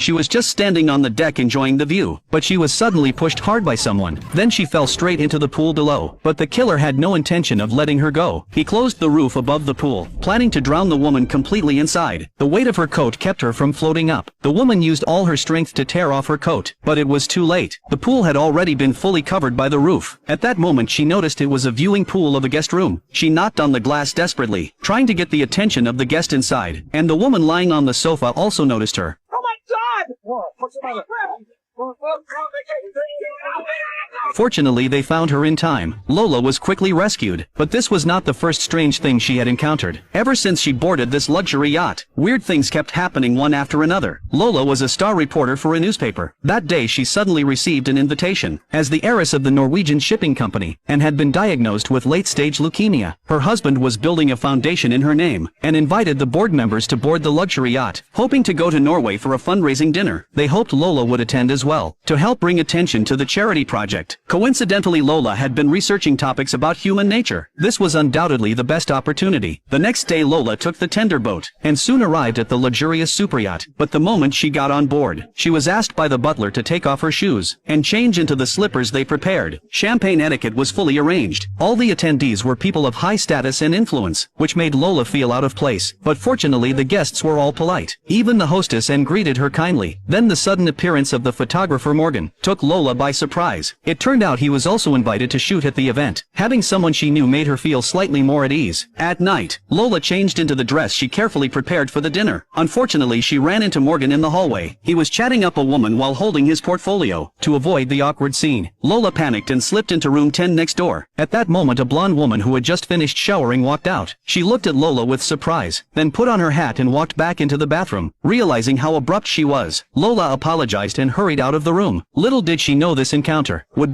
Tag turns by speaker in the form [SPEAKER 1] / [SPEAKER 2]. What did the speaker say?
[SPEAKER 1] She was just standing on the deck enjoying the view, but she was suddenly pushed hard by someone. Then she fell straight into the pool below, but the killer had no intention of letting her go. He closed the roof above the pool, planning to drown the woman completely inside. The weight of her coat kept her from floating up. The woman used all her strength to tear off her coat, but it was too late. The pool had already been fully covered by the roof. At that moment she noticed it was a viewing pool of the guest room. She knocked on the glass desperately, trying to get the attention of the guest inside, and the woman lying on the sofa also noticed her.
[SPEAKER 2] Oh my God! What's the matter?
[SPEAKER 1] Fortunately they found her in time. Lola was quickly rescued, but this was not the first strange thing she had encountered. Ever since she boarded this luxury yacht, weird things kept happening one after another. Lola was a star reporter for a newspaper. That day she suddenly received an invitation. As the heiress of the Norwegian shipping company, and had been diagnosed with late-stage leukemia, her husband was building a foundation in her name, and invited the board members to board the luxury yacht, hoping to go to Norway for a fundraising dinner. They hoped Lola would attend as well, to help bring attention to the charity project. Coincidentally, Lola had been researching topics about human nature. This was undoubtedly the best opportunity. The next day Lola took the tender boat, and soon arrived at the luxurious superyacht. But the moment she got on board, she was asked by the butler to take off her shoes, and change into the slippers they prepared. Champagne etiquette was fully arranged. All the attendees were people of high status and influence, which made Lola feel out of place. But fortunately the guests were all polite. Even the hostess and greeted her kindly. Then the sudden appearance of the photographer Morgan took Lola by surprise. It turned out he was also invited to shoot at the event. Having someone she knew made her feel slightly more at ease. At night, Lola changed into the dress she carefully prepared for the dinner. Unfortunately, she ran into Morgan in the hallway. He was chatting up a woman while holding his portfolio. To avoid the awkward scene, Lola panicked and slipped into room 10 next door. At that moment a blonde woman who had just finished showering walked out. She looked at Lola with surprise, then put on her hat and walked back into the bathroom. Realizing how abrupt she was, Lola apologized and hurried out of the room. Little did she know this encounter would